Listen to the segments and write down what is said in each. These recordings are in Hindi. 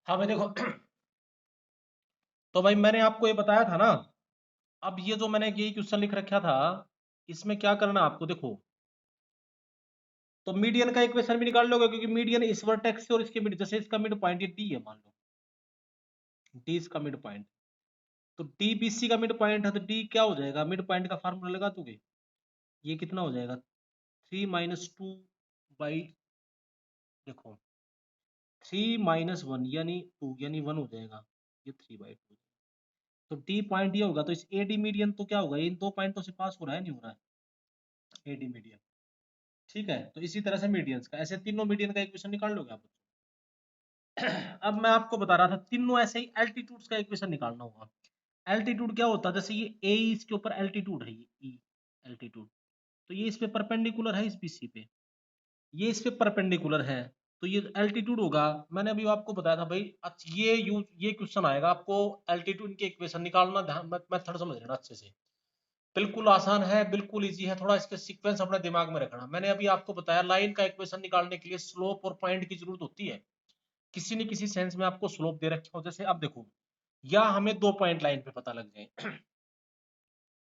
हाँ भाई देखो। तो भाई मैंने आपको ये बताया था ना। अब ये जो मैंने ये क्वेश्चन लिख रखा था, इसमें क्या करना आपको देखो। तो मीडियन का इक्वेशन भी निकाल लोगे, क्योंकि मीडियन इस वर्टेक्स से और इसके मिड, जैसे इसका मिड पॉइंट ये डी है, मान लो डी इसका मिड पॉइंट। तो डी बी सी का मिड पॉइंट है, तो डी क्या हो जाएगा, मिड पॉइंट का फार्मूला लगा दोगे। ये कितना हो जाएगा, 3 - 2 बाई, देखो 3 - 1 यानी 2, यानी 1 हो जाएगा। ये 3/2। तो डी पॉइंट ये होगा, तो इस ए डी मीडियन तो क्या होगा, इन दो पॉइंटों से पास हो रहा है, नहीं हो रहा है, ए डी मीडियन। ठीक है, तो इसी तरह से मीडियंस का, ऐसे तीनों मीडियन का इक्वेशन निकाल लोगे आप। अब मैं आपको बता रहा था, तीनों ऐसे ही एल्टीट्यूड्स का इक्वेशन निकालना होगा। एल्टीट्यूड क्या होता है, जैसे ये ए इसके ऊपर एल्टीट्यूड है, ये ई एल्टीट्यूड, तो ये इस पे परपेंडिकुलर है, इस बीसी पे, ये इस पे परपेंडिकुलर है, तो ये एल्टीट्यूड होगा। मैंने अभी आपको बताया था भाई, ये क्वेश्चन आएगा आपको, एल्टीट्यूड के इक्वेशन निकालना, ध्यान मेथड समझ लेना अच्छे से। बिल्कुल आसान है, बिल्कुल इजी है, थोड़ा इसके सीक्वेंस अपने दिमाग में रखना। मैंने अभी आपको बताया, लाइन का इक्वेशन निकालने के लिए स्लोप और पॉइंट की जरूरत होती है, किसी न किसी सेंस में आपको स्लोप दे रखे हो। जैसे अब देखो, या हमें 2 पॉइंट लाइन पे पता लग जाए,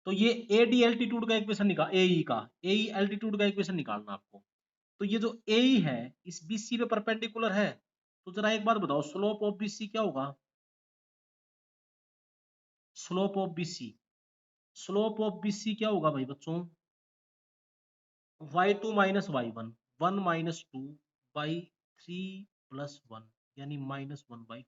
तो ये ए डी एल्टीट्यूड का इक्वेशन निकाल, ए का ए एल्टीट्यूड का इक्वेशन निकालना आपको। तो ये जो ए है, इस बीसी पे परपेंडिकुलर है, तो जरा एक बात बताओ, स्लोप ऑफ बीसी क्या होगा, slope of BC, slope of BC क्या होगा भाई बच्चों, y2 - y1, 1 - 2/3 + 1, यानी -1/4।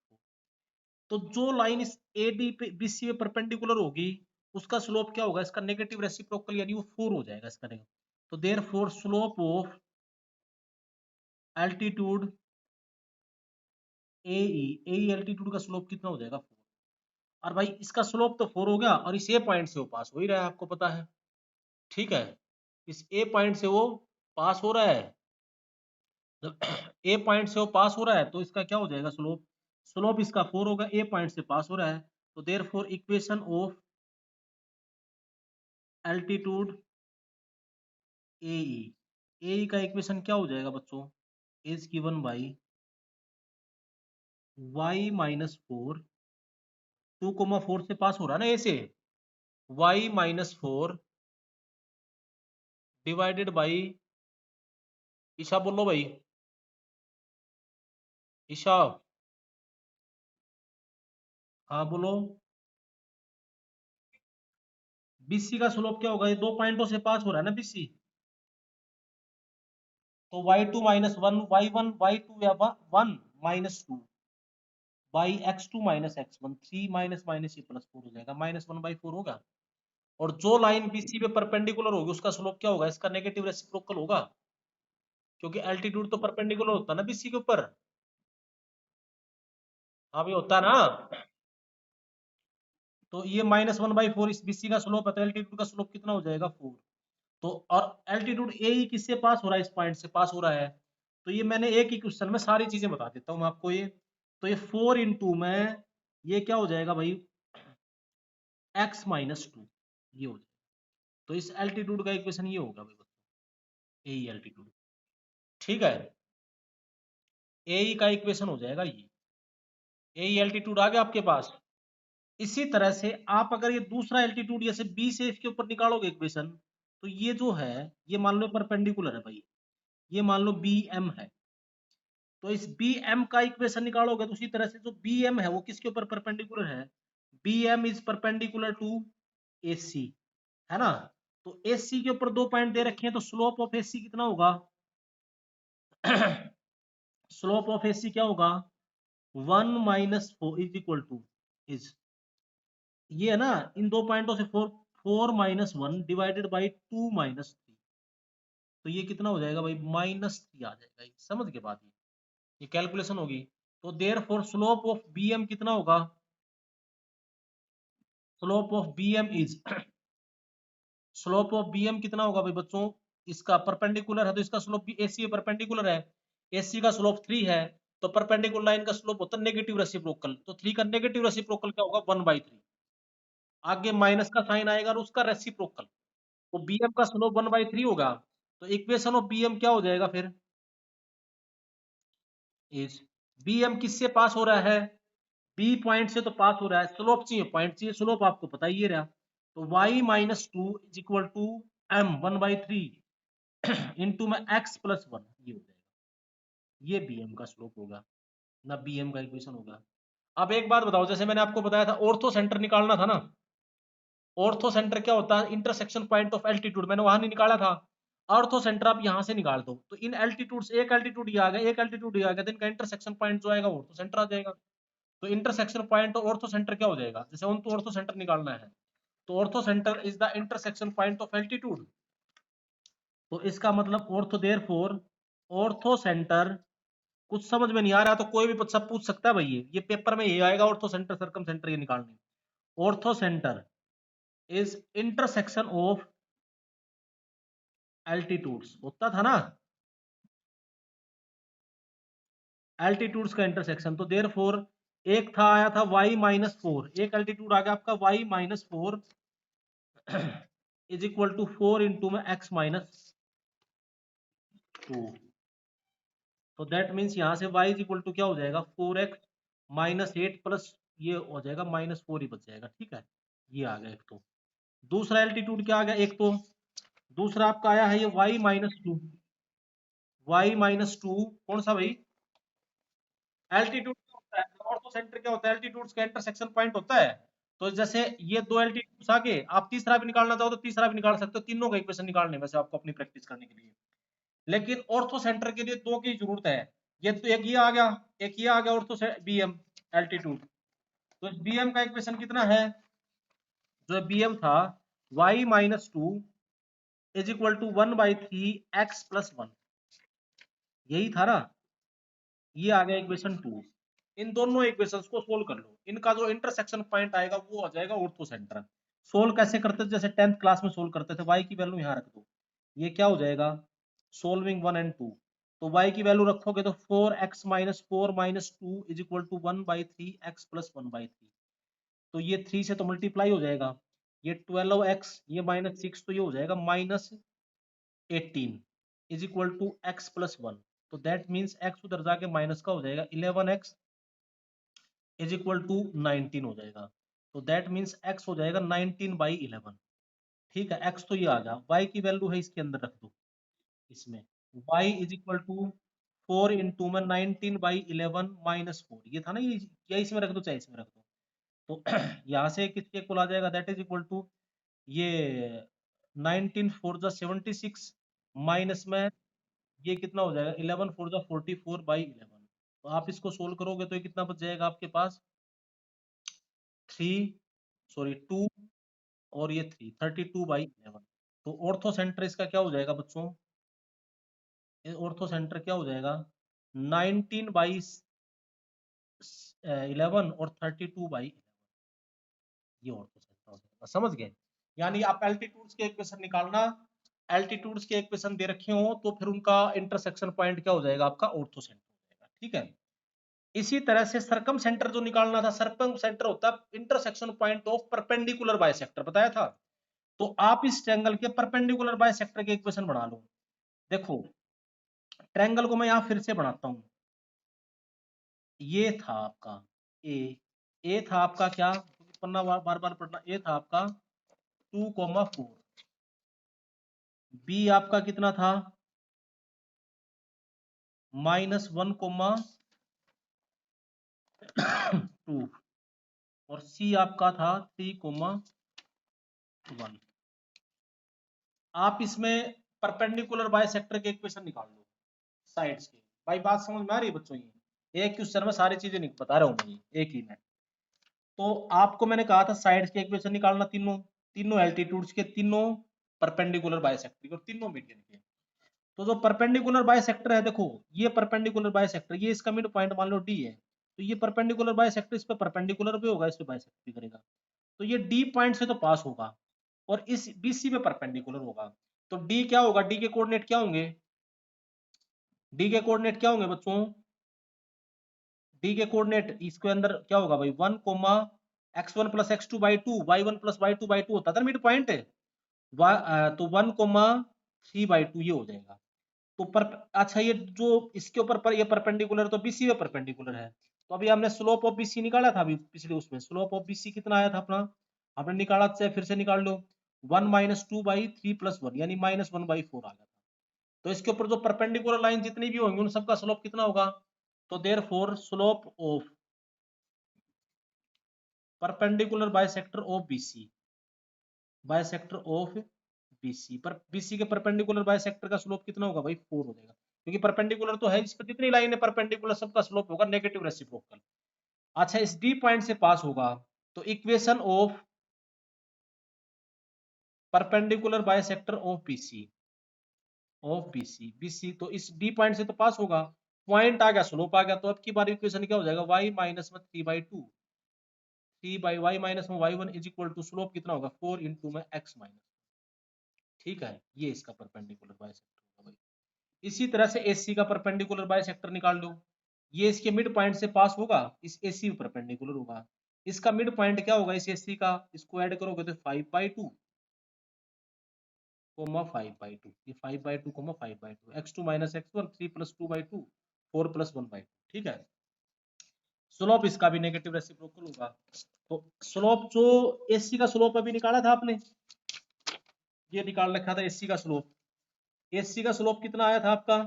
तो जो लाइन इस ए डी पे बीसी पे परपेंडिकुलर होगी, उसका स्लोप क्या होगा, इसका नेगेटिव रेसिप्रोकल, यानी वो 4 हो जाएगा इसका नेगेटिव। तो therefore slope of altitude A altitude का स्लोप कितना हो जाएगा, 4। और भाई इसका स्लोप तो 4 हो गया, और इस ए पॉइंट से वो पास हो ही रहा है, आपको पता है। ठीक है, इस ए पॉइंट से वो पास हो रहा है, जब ए पॉइंट से वो पास हो रहा है, तो इसका क्या हो जाएगा स्लोप, स्लोप इसका 4 होगा, ए पॉइंट से पास हो रहा है। तो देयरफॉर इक्वेशन ऑफ एल्टीट्यूड ए का इक्वेशन क्या हो जाएगा बच्चों, इज गिवन बाई y - 4, 2,4 से पास हो रहा है ना ए से, y - 4 डिवाइडेड बाई, ईशा बोलो भाई, ईशा, हाँ बोलो। बीसी का स्लोप क्या होगा, ये दो पॉइंटों से पास हो रहा है ना बीसी, तो y2 - 1, y1 y2 या 1 - 2 by x2 - x1, 3 minus minus ये +4 हो जाएगा, -1/4 होगा। और जो लाइन बीसी पे परपेंडिकुलर होगी, उसका स्लोप क्या होगा, इसका नेगेटिव रेसिप्रोकल होगा, क्योंकि एल्टीट्यूड तो परपेंडिकुलर होता है ना बीसी के ऊपर। हाँ भी होता है ना। तो ये -1/4 इस बीसी का स्लोप है, तो एल्टीट्यूड का स्लोप कितना हो जाएगा, 4। तो और एल्टीट्यूड ए ही किससे पास हो रहा है, इस पॉइंट से पास हो रहा है। तो ये मैंने एक ही क्वेश्चन में सारी चीजें बता देता हूँ मैं आपको। ये तो ये 4 × में ये क्या हो जाएगा भाई, x - 2, ये हो जाएगा। तो इस एल्टीट्यूड का इक्वेशन ये होगा भाई बच्चों, ए एल्टीट्यूड। ठीक है, ए का इक्वेशन हो जाएगा ये, ए एल्टीट्यूड आ गया आपके पास। इसी तरह से आप अगर ये दूसरा एल्टीट्यूड जैसे बी से इसके ऊपर निकालोगे इक्वेशन, तो ये जो है, ये मान लो परपेंडिकुलर है भाई, ये मान लो बी एम है, तो इस बी एम का इक्वेशन निकालोगे, तो उसी तरह से जो बी एम है वो किसके ऊपर परपेंडिकुलर है, B M is perpendicular to A C, है ना। तो ए सी के ऊपर दो पॉइंट दे रखे हैं, तो स्लोप ऑफ ए सी कितना होगा, स्लोप ऑफ ए सी क्या होगा, 1 - 4 इज इक्वल टू, इज, ये है ना, इन दो पॉइंटों से 4 - 1 डिवाइडेड बाई 2 - 3, तो ये कितना हो जाएगा भाई, -3 आ जाएगा। ये समझ के बाद ये कैलकुलेशन होगी। तो there for slope of B M कितना होगा, slope of B M is, slope of B M कितना होगा भाई बच्चों, इसका परपेंडिकुलर है, तो इसका स्लोप भी एसी परपेंडिकुलर है, एसी का स्लोप 3 है, तो परपेंडिकुलर लाइन का स्लोप होता है नेगेटिव रेसिप्रोकल, तो 3 का नेगेटिव रेसिप्रोकल क्या होगा, 1/3। आगे माइनस का साइन आएगा और उसका रेसिप्रोकल, तो bm का स्लोप 1/3 होगा। तो इक्वेशन ऑफ bm क्या हो जाएगा फिर, इज बी एम किससे पास हो रहा है, बी पॉइंट से तो पास हो रहा है, स्लोप चाहिए, पॉइंट चाहिए, स्लोप आपको पता ही है रहा। तो y minus two is equal to M 1/3 into में x प्लस 1, ये हो जाएगा, ये बी एम का स्लोप होगा ना, बी एम का इक्वेशन होगा। अब एक बात बताओ, जैसे मैंने आपको बताया था ऑर्थो सेंटर निकालना था ना, ऑर्थो सेंटर क्या होता है, इंटरसेक्शन पॉइंट ऑफ एल्टीट्यूड, मैंने वहां नहीं निकाला था, ऑर्थो सेंटर आप यहां से निकाल दो, तो इन एल्टीट्यूड से एक एल्टीट्यूड ये आ गया, एक एल्टीट्यूड ये आ गया, तो इनका इंटरसेक्शन पॉइंट जो आएगा ऑर्थो सेंटर आ जाएगा। तो इंटरसेक्शन पॉइंट और ऑर्थो सेंटर क्या हो जाएगा, जैसे उन तो ऑर्थो सेंटर निकालना है, तो ortho centre is the intersection point of altitude, तो इसका मतलब ऑर्थो देयरफॉर ऑर्थो सेंटर, कुछ समझ में नहीं आ रहा तो कोई भी सब पूछ सकता है भाई, ये पेपर में ये आएगा, ऑर्थो सेंटर सर्कम सेंटर ये निकालने, ortho centre is intersection of altitudes, होता था ना एल्टीट्यूड्स का इंटरसेक्शन, तो देयरफॉर एक था आया था y माइनस 4, एक एल्टीट्यूड आ गया आपका y minus 4 is equal to 4 into में x माइनस 2, तो दैट मीन्स यहां से y इज इक्वल टू क्या हो जाएगा 4x माइनस 8 प्लस ये हो जाएगा माइनस 4 ही बच जाएगा, ठीक है, ये आ गया एक। तो दूसरा एल्टीट्यूड क्या आ गया, एक तो दूसरा आपका आया है ये y माइनस 2, y माइनस 2 कौन सा भाई, एल्टीट्यूड क्या होता है, ऑर्थो सेंटर क्या होता है, एल्टीट्यूड्स का इंटरसेक्शन पॉइंट होता है। तो जैसे ये दो एल्टीट्यूड्स आगे, आप तीसरा भी निकालना चाहो तो तीसरा भी निकाल सकते हो, तीनों का इक्वेशन निकालने में से आपको अपनी प्रैक्टिस करने के लिए, लेकिन ऑर्थो सेंटर के लिए दो की जरूरत है, ये तो एक ये आ गया, एक ये आ गया ऑर्थो से बीएम एल्टीट्यूड, तो बीएम का इक्वेशन कितना है, जो बीएम था y minus 2 is equal to 1/3 x plus 1, यही था ना, ये आ गया इक्वेशन 2। इन दोनों इक्वेशंस को सोल्व कर लो, इनका जो इंटरसेक्शन पॉइंट आएगा वो आ जाएगा ऑर्थो सेंटर। सोल्व कैसे करते थे, जैसे 10th क्लास में सोल्व करते थे, y की वैल्यू यहाँ रख दो, ये क्या हो जाएगा सोल्विंग 1 एंड 2, तो y की वैल्यू रखोगे तो 4x minus 4 minus 2 is equal to 1/3 x plus 1/3, तो ये 3 से तो मल्टीप्लाई हो जाएगा, ये 12x ये माइनस 6, तो ये हो जाएगा minus 18 is equal to x plus 1, तो दैट मीन्स x उधर जाके माइनस का हो जाएगा 11x इज इक्वल टू 19 हो जाएगा, तो दैट मीन्स x हो जाएगा 19/11, ठीक है, x तो ये आ गया, y की वैल्यू है इसके अंदर रख दो, इसमें y is equal to 4 into में 19/11 माइनस 4, ये था ना, ये या इसमें रख दो चाहे इसमें रख दो, तो यहाँ से किसके इक्वल आ जाएगा, दैट इज इक्वल टू ये 19 4 जा 76 माइनस में ये कितना हो जाएगा 11 4 जा 44/11, तो आप इसको सोल्व करोगे तो ये कितना बच जाएगा आपके पास 3 सॉरी 2 और ये 3 32/11, तो ऑर्थो सेंटर इसका क्या हो जाएगा बच्चों, ऑर्थो सेंटर क्या हो जाएगा 19/11 और 32/11, ये ऑर्थो सेंटर हो जाएगा, समझ गए। यानी आप एल्टीट्यूड्स के इक्वेशन निकालना, एल्टीट्यूड्स के इक्वेशन दे रखे हो तो फिर उनका इंटरसेक्शन पॉइंट क्या हो जाएगा आपका ऑर्थो सेंटर हो जाएगा, ठीक है। इसी तरह से सरकम सेंटर जो निकालना था, सरकम सेंटर होता है intersection point of perpendicular bisector, बताया था, तो आप इस ट्रायंगल के परपेंडिकुलर बाइसेक्टर के इक्वेशन बना लो। देखो ट्रायंगल को मैं यहां फिर से बनाता हूं, ये था आपका ए था आपका क्या, पन्ना बार बार पढ़ना, ए था आपका 2,4, बी आपका कितना था -1,2 और सी आपका था 3,1। आप इसमें परपेंडिकुलर बाइसेक्टर के इक्वेशन निकाल लो साइड्स के, भाई बात समझ में आ रही है बच्चों, ये एक क्वेश्चन में सारी चीजें नहीं बता रहा हूँ मैं, एक ही में। तो आपको मैंने कहा था साइड्स के इक्वेशन निकालना, तीनों तीनों एल्टीट्यूड्स के, तीनों परपेंडिकुलर बाइसेक्टर के और तीनों मीडियन के। तो जो परपेंडिकुलर बाइसेक्टर है, देखो ये परपेंडिकुलर बाइसेक्टर, ये इसका मिड पॉइंट मान लो डी है, तो ये परपेंडिकुलर बाइसेक्टर इस पे परपेंडिकुलर भी होगा, इस पे बाइसेक्ट भी करेगा, तो ये डी पॉइंट से तो पास होगा और इस बीसी पे परपेंडिकुलर होगा, तो डी क्या होगा, डी के कोऑर्डिनेट क्या होंगे, डी के कोऑर्डिनेट क्या होंगे बच्चों, डी के कोऑर्डिनेट इसके अंदर क्या होगा भाई 1, x1 plus x2/2 y1 plus y2/2 होता था मिड पॉइंट, तो 1, 3/2 ये हो जाएगा, तो अच्छा ये जो इसके ऊपर ये परपेंडिकुलर तो बीसी में परपेंडिकुलर है, तो अभी हमने स्लोप ऑफ बीसी निकाला था अभी पिछले उसमें, स्लोप ऑफ बीसी कितना आया था अपना, हमने निकाला, चाहे फिर से निकाल लो, 1 - 2/3+1 यानी -1/4 आ गया था। तो इसके ऊपर जो परपेंडिकुलर लाइन जितनी भी होंगी उन सबका स्लोप कितना होगा, तो therefore slope of perpendicular bisector of BC, bisector of BC, पर बीसी के परपेंडिकुलर बाइसेक्टर का स्लोप कितना होगा भाई, 4 हो जाएगा, क्योंकि परपेंडिकुलर तो है, इस पर जितनी लाइन है परपेंडिकुलर सबका स्लोप होगा नेगेटिव रेसिप्रोकल। अच्छा इस डी पॉइंट से पास होगा, तो equation of perpendicular bisector of BC, of BC, BC तो इस डी पॉइंट से तो पास होगा, पॉइंट आ गया स्लोप आ गया, तो अब की बार इक्वेशन क्या हो जाएगा, y माइनस में 3/2, 3/y माइनस में y1 is equal to slope कितना होगा 4 इंटू में x माइनस, ठीक है, ये इसका परपेंडिकुलर बाइसेक्टर होगा भाई। इसी तरह से एसी का परपेंडिकुलर बाइसेक्टर निकाल लो, ये इसके मिड पॉइंट से पास होगा, इस एसी में परपेंडिकुलर होगा, इसका मिड पॉइंट क्या होगा इस एसी का, इसको ऐड करोगे तो 5/2 कोमा 5/2, ये 5/2 कोमा 5/2, x2 माइनस x1, 3+2/2, 4+1/2, ठीक है। स्लोप इसका भी नेगेटिव रेसिप्रोकल होगा, तो स्लोप जो एसी का स्लोप अभी निकाला था आपने, ये निकाल रखा था एसी का स्लोप, एसी का स्लोप कितना आया था आपका,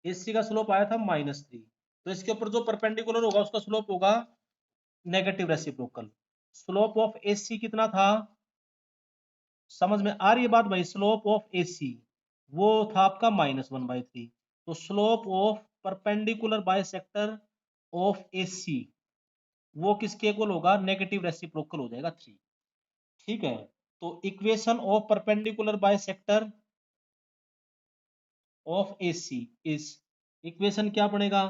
एसी का स्लोप आया था -3, तो इसके ऊपर जो परपेंडिकुलर होगा उसका स्लोप होगा negative reciprocal. Slope of AC कितना था, समझ में आ रही है बात भाई, स्लोप ऑफ एसी वो था आपका -1/3, तो slope of perpendicular bisector of AC वो किसके इक्वल होगा, नेगेटिव रेसिप्रोकल हो जाएगा 3, ठीक है। तो equation of perpendicular bisector of AC is, equation क्या बनेगा,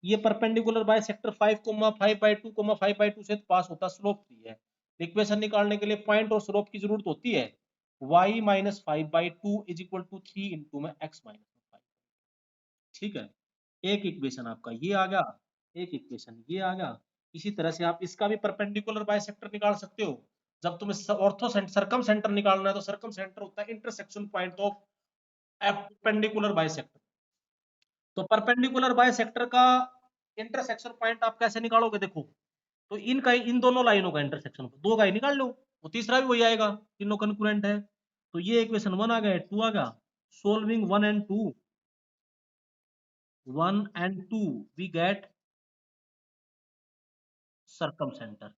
ये परपेंडिकुलर बाइसेक्टर 5,5/2, 5/2 से पास होता, स्लोप 3 है, इक्वेशन निकालने के लिए पॉइंट और स्लोप की जरूरत होती है, y minus 5/2 is equal to 3 into में x माइनस 5, ठीक है। एक इक्वेशन आपका ये आ गया, एक इक्वेशन ये आ गया। इसी तरह से आप इसका भी परपेंडिकुलर बाइसेक्टर निकाल सकते हो, जब तुम्हें ऑर्थो सरकम सेंटर निकालना है तो सरकम सेंटर होता है intersection point of perpendicular bisector, तो परपेंडिकुलर बाइसेक्टर का इंटरसेक्शन पॉइंट आप कैसे निकालोगे, देखो, तो इनका इन दोनों लाइनों का इंटरसेक्शन दो का ही निकाल लो, वो तीसरा भी वही आएगा, तीनों कंकरेंट है, तो ये इक्वेशन 1 आ गया, 2 आ गया, solving 1 and 2 we get circumcentre,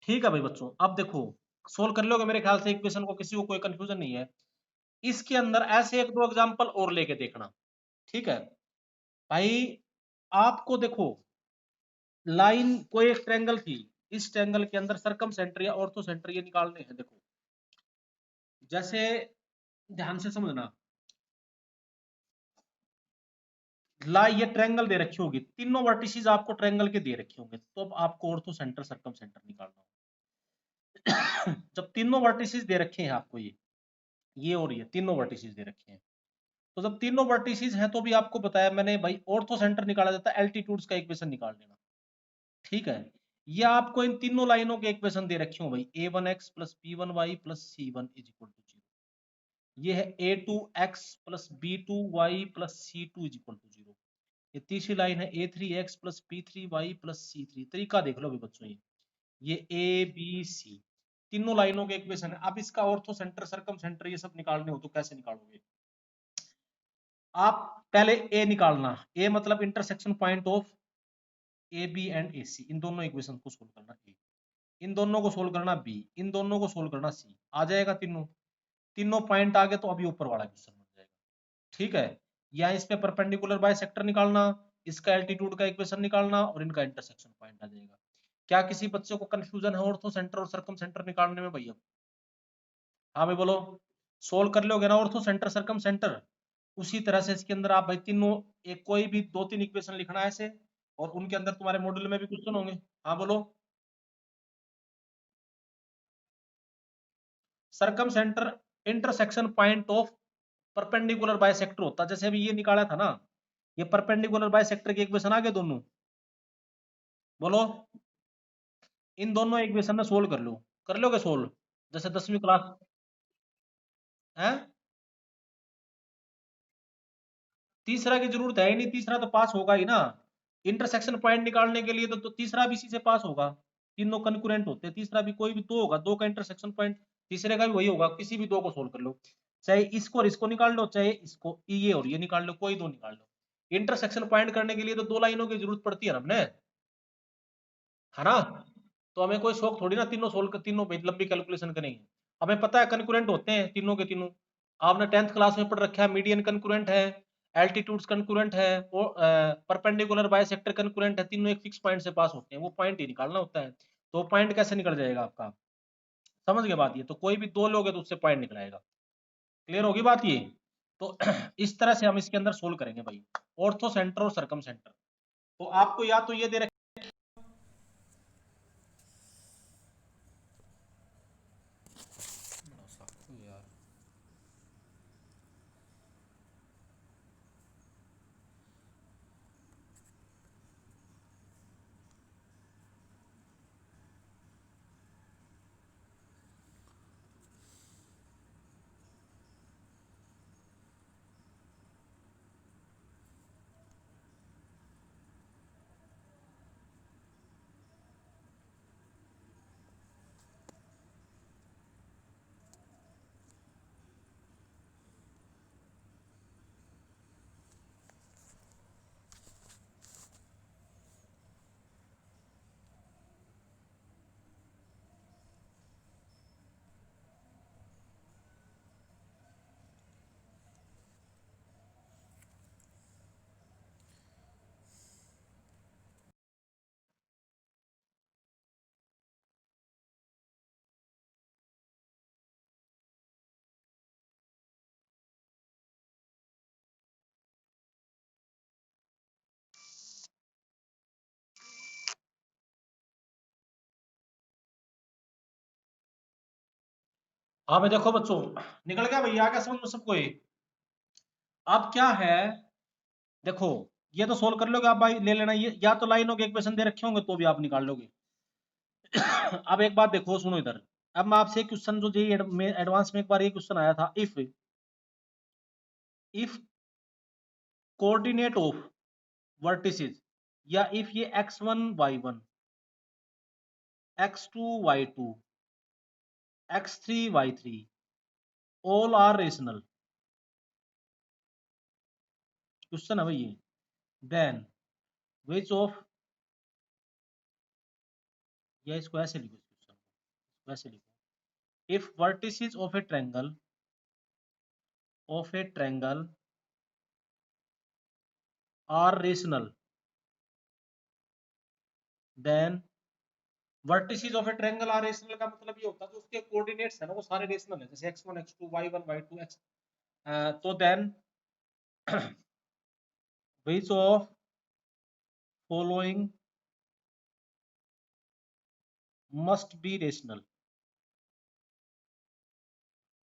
ठीक है भाई बच्चों। अब देखो सोल्व कर लोगे मेरे ख्याल से इक्वेशन को, किसी को कोई कंफ्यूजन नहीं है, इसके अंदर ऐसे एक दो एग्जांपल और लेके देखना, ठीक है भाई। आपको देखो लाइन कोई एक ट्रायंगल थी, इस ट्रायंगल के अंदर सरकम सेंटर या ऑर्थो सेंटर ये निकालने हैं, देखो जैसे ध्यान से समझना, ये ट्रायंगल दे रखी होगी, तीनों वर्टिसेस आपको ट्रायंगल के दे रखे होंगे, तो अब आपको ऑर्थो सेंटर सरकम सेंटर निकालना होगा। जब तीनों वर्टिसेस दे रखे हैं आपको, ये और ये तीनों वर्टिसेस दे रखे हैं, तो जब तीनों वर्टिसेस हैं तो भी आपको बताया मैंने भाई ऑर्थो सेंटर निकाला जाता है, एल्टीट्यूड्स का इक्वेशन निकाल लेना, ठीक है। ये आपको इन तीनों लाइनों के इक्वेशन दे रखे हो भाई, a1x plus b1y plus c1 is equal to 0, ये है a2x plus b2y plus c2 is equal to 0, ये तीसरी लाइन है a3x plus b3y plus c3, तरीका देख लो अभी बच्चों, ये a b c तीनों लाइनों के इक्वेशन है। अब इसका ऑर्थो सेंटर सरकम सेंटर ये सब निकालने हो तो कैसे निकालोगे, आप पहले ए निकालना, ए मतलब intersection point of A B and A C, इन दोनों इक्वेशन को सोल्व करना, ए इन दोनों को सोल्व करना, बी इन दोनों को सोल्व करना, सी आ जाएगा, तीनों तीनों पॉइंट आ गए तो अभी ऊपर वाला क्वेश्चन बन जाएगा, ठीक है। या इस पे परपेंडिकुलर बाइसेक्टर निकालना, इसका एल्टीट्यूड का इक्वेशन निकालना और इनका इंटरसेक्शन पॉइंट आ जाएगा। क्या किसी बच्चे को कंफ्यूजन है ऑर्थो सेंटर और सरकम सेंटर निकालने में भैया, हाँ भाई बोलो, सोल्व कर लोगे ना ऑर्थो सेंटर सरकम सेंटर, उसी तरह से इसके अंदर आप भाई तीनों एक कोई भी दो तीन इक्वेशन लिखना है ऐसे, और उनके अंदर तुम्हारे मॉड्यूल में भी क्वेश्चन होंगे, हाँ बोलो। Circumcentre intersection point of perpendicular bisector होता, जैसे अभी ये निकाला था ना, ये परपेंडिकुलर बाइसेक्टर के इक्वेशन आ गए दोनों, बोलो, इन दोनों इक्वेशन में सोल्व कर लो, कर लोगे सोल्व, जैसे 10वीं क्लास है, तीसरा की जरूरत है ही नहीं, तीसरा तो पास होगा ही ना। इंटरसेक्शन पॉइंट निकालने के लिए तो तीसरा भी इसी से पास होगा। तीनों कंकरेंट होते हैं, तीसरा भी कोई भी दो होगा, दो का इंटरसेक्शन पॉइंट तीसरे का भी वही होगा। किसी भी दो को सोल्व कर लो, चाहे इसको और इसको निकाल लो, चाहे इसको ये और ये निकाल लो, कोई दो निकाल लो। इंटरसेक्शन पॉइंट करने के लिए तो दो लाइनों की जरूरत पड़ती है हमने, है ना। तो हमें कोई शौक थोड़ी ना तीनों सोल्व कर, तीनों लंबी कैलकुलेशन करेंगे। हमें पता है कंकरेंट होते हैं तीनों के तीनों, आपने 10th क्लास में पढ़ रखा है। मीडियन कंकरेंट है, एल्टीट्यूड्स कंकरेंट है, और परपेंडिकुलर बाइसेक्टर कंकरेंट है, तीनों एक फिक्स पॉइंट से पास होते हैं, वो पॉइंट ही निकालना होता है। तो पॉइंट कैसे निकल जाएगा आपका, समझ गए बात। ये तो कोई भी दो लोगे तो उससे पॉइंट निकलाएगा। क्लियर होगी बात ये। तो इस तरह से हम इसके अंदर सोल्व करेंगे भाई, ऑर्थो सेंटर और सरकम सेंटर। तो आपको या तो ये दे रखे, हाँ भाई देखो बच्चों, निकल गया भैया, आ गया समझ में सबको ये। अब क्या है, देखो ये तो सोल्व कर लोगे आप भाई, ले लेना ये, या तो लाइनों के इक्वेशन दे रखे होंगे तो भी आप निकाल लोगे। अब एक बात देखो, सुनो इधर। अब मैं आपसे क्वेश्चन जो जी एडवांस में एक बार ये क्वेश्चन आया था, इफ कोऑर्डिनेट ऑफ वर्टिसेस, या इफ ये x1 y1 x2 y2 x3 y3 all are rational, question है भाई ये, देन विच ऑफ, या इसको ऐसे लिखो, इस क्वेश्चन को वैसे लिखो, if vertices of a triangle are rational, then vertices of a triangle are rational का मतलब ये होता है जो उसके कोऑर्डिनेट्स है ना वो सारे रेशनल है, जैसे x1 x2 y1 y2 x, तो then which of following must be rational,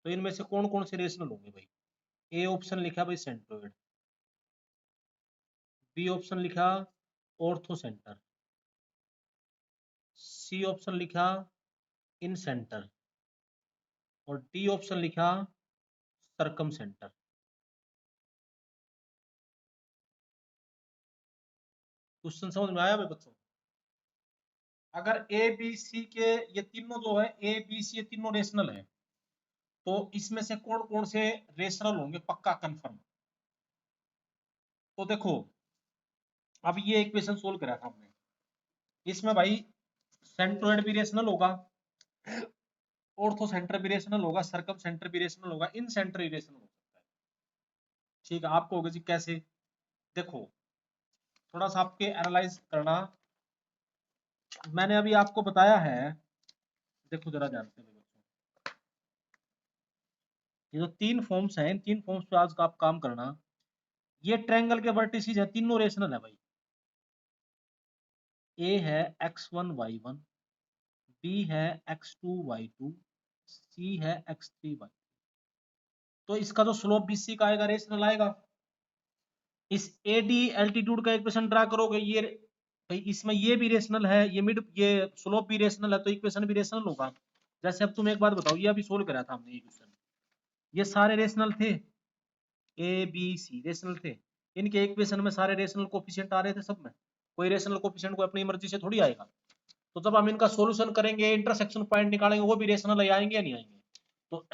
तो इनमें से कौन कौन से रेशनल होंगे भाई। ए ऑप्शन लिखा भाई सेंट्रोइड, बी ऑप्शन लिखा ऑर्थो सेंटर, सी ऑप्शन लिखा इन सेंटर, और डी ऑप्शन लिखा सरकम सेंटर। क्वेश्चन समझ में आया भाई बच्चों। अगर ए बी सी के ये तीनों जो है, ए बी सी ये तीनों रेशनल है, तो इसमें से कौन कौन से रेशनल होंगे पक्का कंफर्म। तो देखो, अब ये इक्वेशन सोल्व करा था हमने, इसमें भाई सेंट्रोइड भी रेशनल होगा, ऑर्थो सेंटर भी रेशनल होगा, सरकम सेंटर भी रेशनल होगा, इन सेंटर भी रेशनल हो सकता है। ठीक है, आपको होगा जी कैसे, देखो थोड़ा सा आपके एनालाइज करना, मैंने अभी आपको बताया है। देखो जरा जानते हैं बच्चों, ये जो तीन फॉर्म्स हैं, इन तीन फॉर्म्स पे आज का आप काम करना। ये ट्रायंगल के वर्टिसेस है, तीनों रेशनल है भाई। ए है x1 y1, बी है x2 y2, सी है x3 y, तो इसका जो स्लोप बीसी का आएगा रेशनल आएगा। इस एडी एल्टीट्यूड का इक्वेशन ड्रा करोगे, ये भाई इसमें ये भी रेशनल है, ये मिड ये स्लोप भी रेशनल है, तो इक्वेशन भी रेशनल होगा। जैसे अब तुम एक बात बताओ, ये अभी सोल्व करा था हमने ये क्वेश्चन, ये सारे रेशनल थे, ए बी सी रेशनल थे, इनके इक्वेशन में सारे रेशनल कोफिशिएंट आ रहे थे सब में, कोई रेशनल कोफिशिएंट को अपनी मर्जी से थोड़ी आएगा। तो जब हम इनका सॉल्यूशन करेंगे, इंटरसेक्शन पॉइंट निकालेंगे, वो भी रेशनल आएंगे या नहीं आएंगे। तो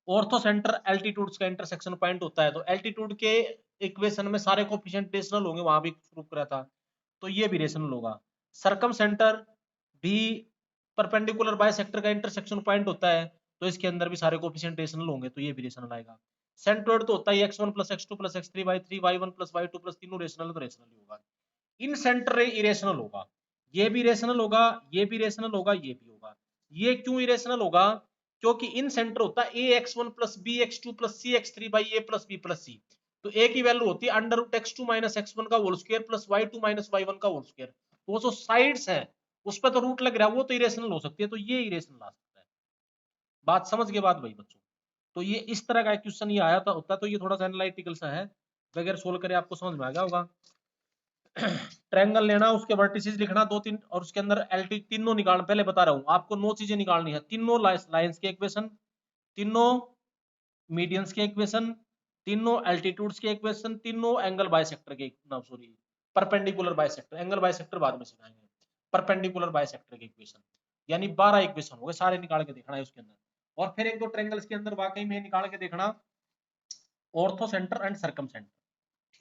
ऑर्थो सेंटर एल्टीट्यूड्स का इंटरसेक्शन पॉइंट होता है, तो एल्टीट्यूड के इक्वेशन में सारे कोफिशिएंट रेशनल होंगे, वहां भी प्रूव करा था, तो ये भी रेशनल होगा। सरकम सेंटर भी परपेंडिकुलर बाइसेक्टर का इंटरसेक्शन पॉइंट होता है, तो इसके अंदर भी सारे कोफिशिएंट रेशनल होंगे, तो ये भी रेशनल आएगा। सेंट्रोइड तो होता है x1 + x2 + x3 y3 y1 + y2 + तीनों रेशनल, तो रेशनल ही होगा। इन सेंटर इरेशनल होगा, ये भी रेशनल होगा, ये भी रेशनल होगा, ये भी होगा। ये क्यों इरेशनल होगा? क्योंकि इन सेंटर होता है ax1 + bx2 + cx3 / a + b + c, तो a की वैल्यू होती है √x2 - x1 का होल स्क्वायर + y2 - y1 का होल स्क्वायर। वो जो साइड्स हैं उस पर तो रूट लग रहा है, वो तो इरेशनल हो सकती है, तो ये इरेशनल आ सकता है। बात समझ के बाद भाई बच्चों, तो ये इस तरह का क्वेश्चन ये आया था होता, तो ये थोड़ा सा एनालिटिकल सा है, बगैर सोल्व करे आपको समझ में आ गया होगा। ट्रायंगल लेना, उसके वर्टिसेस लिखना 2-3, और उसके अंदर एल्टी तीनों निकालना, पहले बता रहा हूं आपको 9 चीजें निकालनी है, तीनों लाइंस के इक्वेशन, तीनों मीडियंस के इक्वेशन, तीनों एल्टीट्यूड्स के इक्वेशन, तीनों एंगल बाइसेक्टर के, ना sorry perpendicular bisector, angle bisector बाद में सिखाएंगे, परपेंडिकुलर बाइसेक्टर के इक्वेशन, यानी 12 इक्वेशन हो गए, सारे निकाल के देखना है उसके अंदर। और फिर 1-2 ट्रायंगल्स के अंदर वाकई में निकाल के देखना ortho centre and circum centre,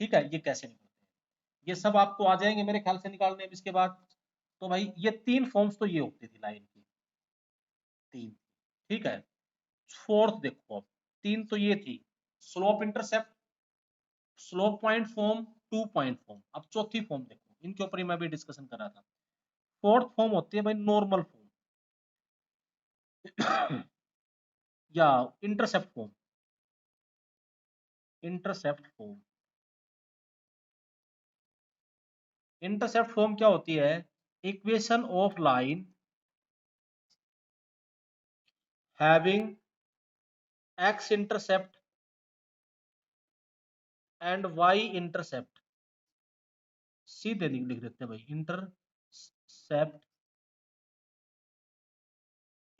ठीक है, ये कैसे निकलते हैं, ये सब आपको आ जाएंगे मेरे ख्याल से निकालने। इसके बाद तो भाई ये 3 फॉर्म्स तो ये होती थी लाइन की, 3, ठीक है। फोर्थ देखो अब, 3 तो ये थी, slope intercept, slope point form, 2 point form. अब चौथी फॉर्म देखो, इनके ऊपर ही मैं भी डिस्कशन कर रहा था। फोर्थ फॉर्म होती है भाई नॉर्मल फॉर्म या intercept form, intercept form. Intercept form क्या होती है? Equation of line having x intercept and y intercept, सीधे लिख देते हैं भाई, intercept,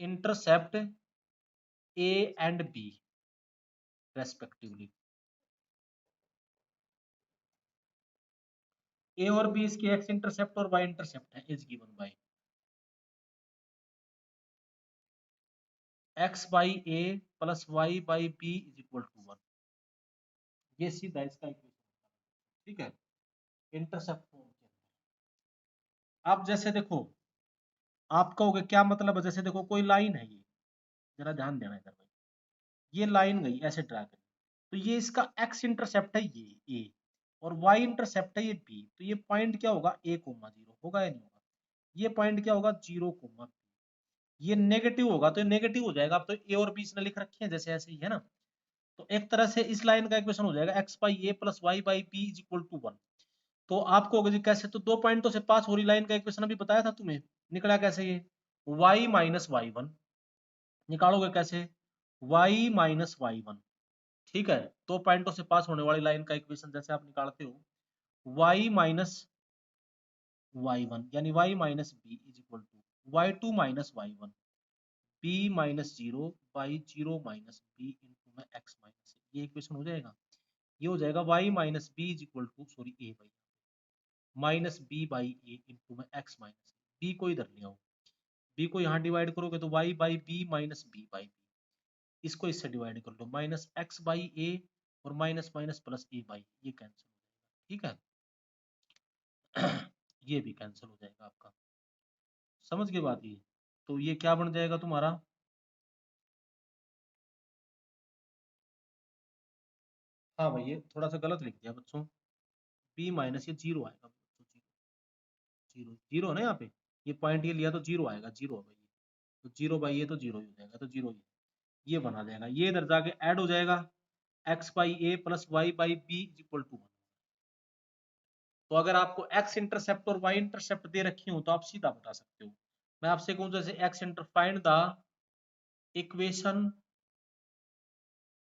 intercept a and b respectively. a और b इसके x इंटरसेप्ट और y इंटरसेप्ट है, is given by x by a plus y by b is equal to 1। ये सीधा इसका इक्वेशन, ठीक है, इंटरसेप्ट फॉर्म के अंदर। अब जैसे देखो, आप कहोगे क्या मतलब है, जैसे देखो कोई लाइन है, ये जरा ध्यान देना इधर भाई, ये लाइन गई ऐसे ड्रा करी, तो ये इसका x इंटरसेप्ट है ये a, और y इंटरसेप्ट है ये b, तो ये पॉइंट क्या होगा, a, 0 होगा या नहीं होगा? ये पॉइंट क्या होगा, 0, ये नेगेटिव होगा, तो ये नेगेटिव हो जाएगा। अब तो a और b इसने लिख रखे हैं जैसे ऐसे ही है ना, तो एक तरह से इस लाइन का इक्वेशन हो जाएगा x by a plus y by b is equal to 1। तो आपको होगा जी कैसे, तो 2 पॉइंटों से पास हो रही लाइन का इक्वेशन अभी बताया था तुम्हें, निकला कैसे ये y माइनस y1, निकालोगे कैसे y माइनस y1, ठीक है। 2 पॉइंटों से पास होने वाली लाइन का इक्वेशन जैसे आप निकालते हो y माइनस y1 यानी y minus b is equal to y2 minus y1 b minus 0 y0 minus b into में x माइनस, ये इक्वेशन हो जाएगा। ये हो जाएगा y minus B is equal to, sorry a by minus B by A into में x माइनस b को इधर ले आओ, b को यहाँ डिवाइड करोगे तो y by B minus B by B, इसको इससे डिवाइड कर लो, माइनस x बाई ए और minus minus plus A by, ये कैंसिल हो जाएगा, ठीक है। ये भी कैंसिल हो जाएगा आपका, समझ के बात ये, तो ये क्या बन जाएगा तुम्हारा, हाँ भाई ये थोड़ा सा गलत लिख दिया बच्चों, b माइनस ये जीरो आएगा बच्चों, जीरो जीरो है ना यहाँ पे, ये पॉइंट ये लिया तो जीरो आएगा, जीरो है भाई, तो जीरो बाई ये तो जीरो ही हो जाएगा, तो जीरो ही ये बना जाएगा, ये इधर जाके ऐड हो जाएगा, x by A plus Y by B equal to 1। तो अगर आपको x इंटरसेप्ट और y इंटरसेप्ट दे रखी हो तो आप सीधा बता सकते हो। मैं आपसे कहूं जैसे x enter find the equation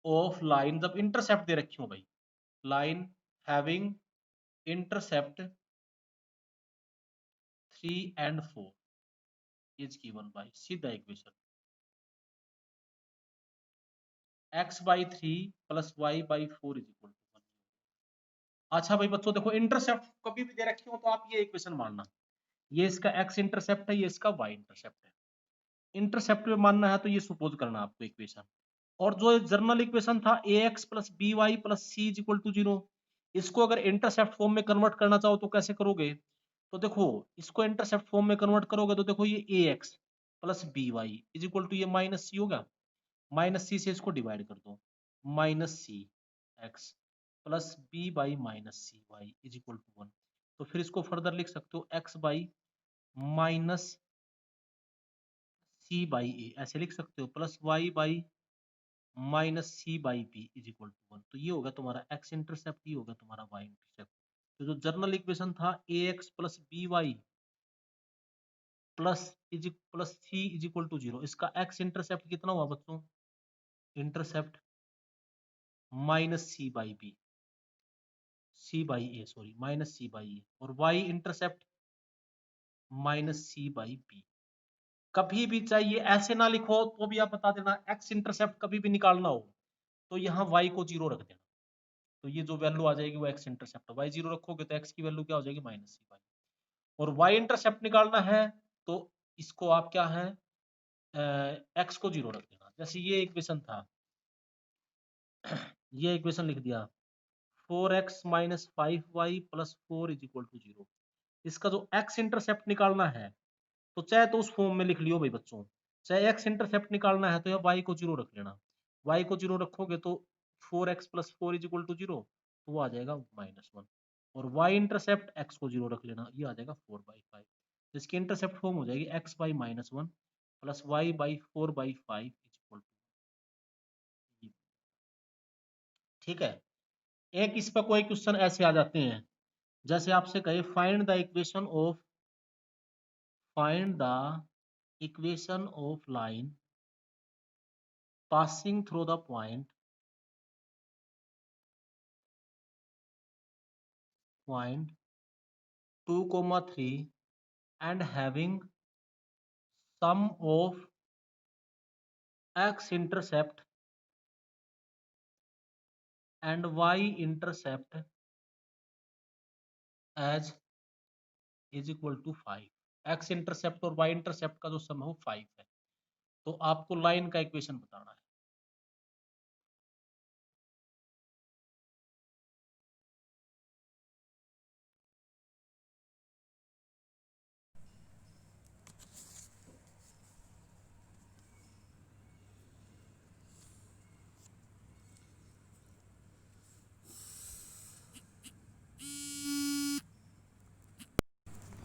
of line, जब इंटरसेप्ट दे रखी हो भाई, line having intercept 3 and 4 is given by, सीधा equation x by 3 plus y by 4 is equal to 1। अच्छा भाई बच्चों देखो, इंटरसेप्ट कभी भी दे रखी हो तो आप ये इक्वेशन मानना, ये इसका एक्स इंटरसेप्ट है, ये इसका वाई इंटरसेप्ट है। इंटरसेप्ट में मानना है तो ये सपोज करना आपको इक्वेशन। और जो जर्नल इक्वेशन था a x plus b y plus c is equal to zero, इसको अगर इंटरसेप्ट फॉर्म में कन्वर्ट करना चाहो तो कैसे करोगे? तो देखो, इसको इंटरसेप्ट फॉर्म में कन्वर्ट करोगे तो देखो, ये a x plus b y is equal to ये माइनस सी होगा, माइनस सी से इसको डिवाइड कर दो, minus c x plus b by minus c y is equal to one. तो फिर इसको फर्दर लिख सकते हो x by minus C by a, ऐसे लिख सकते हो, plus Y by minus C by B is equal to one. तो ये होगा तुम्हारा एक्स इंटरसेप्ट, ये होगा तुम्हारा वाई इंटरसेप्ट। तो जो जर्नल इक्वेशन था a x plus b y plus c is equal to zero, इसका एक्स इंटरसेप्ट कितना हुआ बच्चों? Intercept minus C by b, c by a sorry, minus C by ए, और Y intercept minus C by b. कभी भी चाहिए ऐसे ना लिखो तो भी आप बता देना, एक्स इंटरसेप्ट कभी भी निकालना हो तो यहाँ वाई को जीरो रख देना, तो ये जो वैल्यू आ जाएगी वो एक्स इंटरसेप्ट, वाई जीरो रखोगे तो एक्स की वैल्यू क्या हो जाएगी? Minus C by. और वाई इंटरसेप्ट निकालना है तो इसको आप क्या है, एक्स को जीरो रख देना। जैसे ये इक्वेशन था, ये इक्वेशन लिख दिया, 4x minus 5y plus 4 is equal to zero. इसका जो एक्स इंटरसेप्ट निकालना है तो चाहे तो उस फॉर्म में लिख लियो भाई बच्चों, चाहे एक्स इंटरसेप्ट निकालना है तो यह वाई को जीरो रख लेना, वाई को जीरो रखोगे तो 4x plus 4 is equal to zero, तो वो आ जाएगा माइनस वन। और वाई इंटरसेप्ट एक्स को जीरो रख लेना, ये आ जाएगा 4/5। इसकी इंटरसेप्ट फॉर्म हो जाएगी X by minus one plus Y by 4/5 is equal to. ठीक है। एक इस पर कोई क्वेश्चन ऐसे आ जाते हैं, जैसे आपसे कहे find the equation of line passing through the point 2, 3 and having sum of x intercept and y intercept as is equal to 5। x intercept और y इंटरसेप्ट का जो सम है वो 5 है। तो आपको लाइन का इक्वेशन बताना है।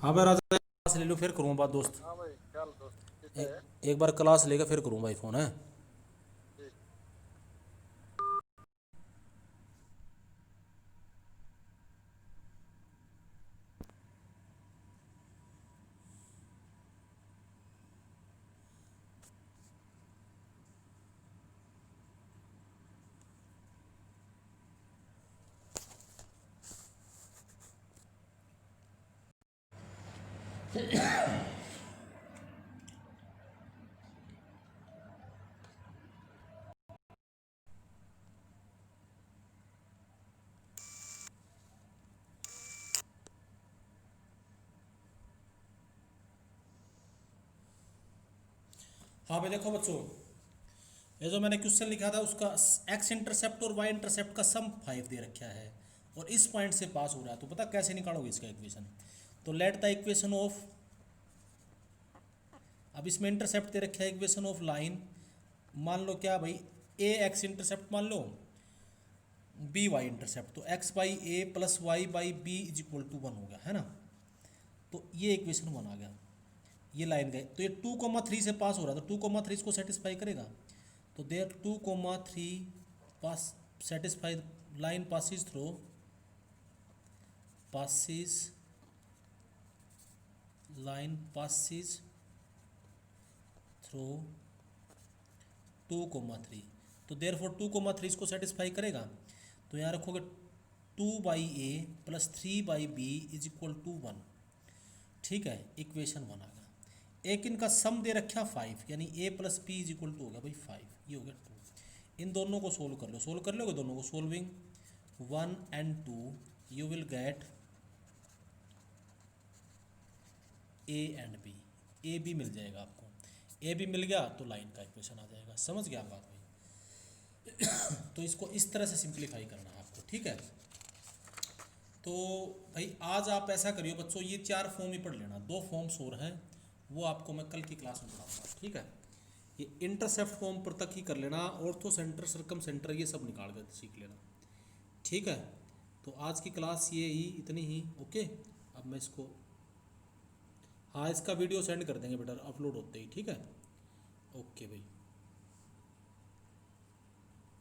हाँ भाई राजा, क्लास ले लो फिर करूँ बात दोस्त। हाँ भाई, चल दोस्त, ठीक है। एक बार क्लास लेकर फिर करूँ भाई फोन है। ठीक। हाँ भाई देखो बच्चों, ये जो मैंने क्वेश्चन लिखा था उसका एक्स इंटरसेप्ट और वाई इंटरसेप्ट का सम 5 दे रखा है और इस पॉइंट से पास हो रहा है, तो पता कैसे निकालोगे इसका इक्वेशन? तो लेट द इक्वेशन ऑफ, अब इसमें इंटरसेप्ट दे रखा है इक्वेशन ऑफ लाइन, मान लो क्या भाई, ए एक्स इंटरसेप्ट मान लो, बी वाई इंटरसेप्ट, तो X by A plus Y by B is equal to one हो गया है ना। तो ये इक्वेशन वन आ गया, ये लाइन गए तो ये 2, 3 से पास हो रहा था, 2, 3 इसको सेटिस्फाई करेगा। तो there 2, 3 pass satisfy, line passes through 2, 3। तो देयर फॉर 2, 3 इसको सेटिस्फाई करेगा, तो यहाँ रखोगे 2/a plus 3/b is equal to 1। ठीक है, इक्वेशन वन आ गया। एक इनका सम दे रखा 5, यानी a plus B is equal to हो गया भाई 5, ये हो गया 2। इन दोनों को सोल्व कर लो, सोल्व कर लोगे दोनों को, solving 1 and 2 you will get a and b, a b मिल जाएगा आपको। ए बी मिल गया तो लाइन का इक्वेशन आ जाएगा। समझ गया आप बात भाई? तो इसको इस तरह से सिंप्लीफाई करना है आपको, ठीक है। तो भाई आज आप ऐसा करियो बच्चों, ये 4 फॉर्म ही पढ़ लेना, 2 फॉर्म्स और हैं वो आपको मैं कल की क्लास में पढ़ाऊंगा, ठीक है। ये इंटरसेप्ट फॉर्म पर तक ही कर लेना, ऑर्थो सेंटर, सर्कम सेंटर ये सब निकाल कर सीख लेना, ठीक है। तो आज की क्लास ये ही, इतनी ही, ओके। अब मैं इसको, हाँ इसका वीडियो सेंड कर देंगे बेटा अपलोड होते ही, ठीक है। ओके भाई।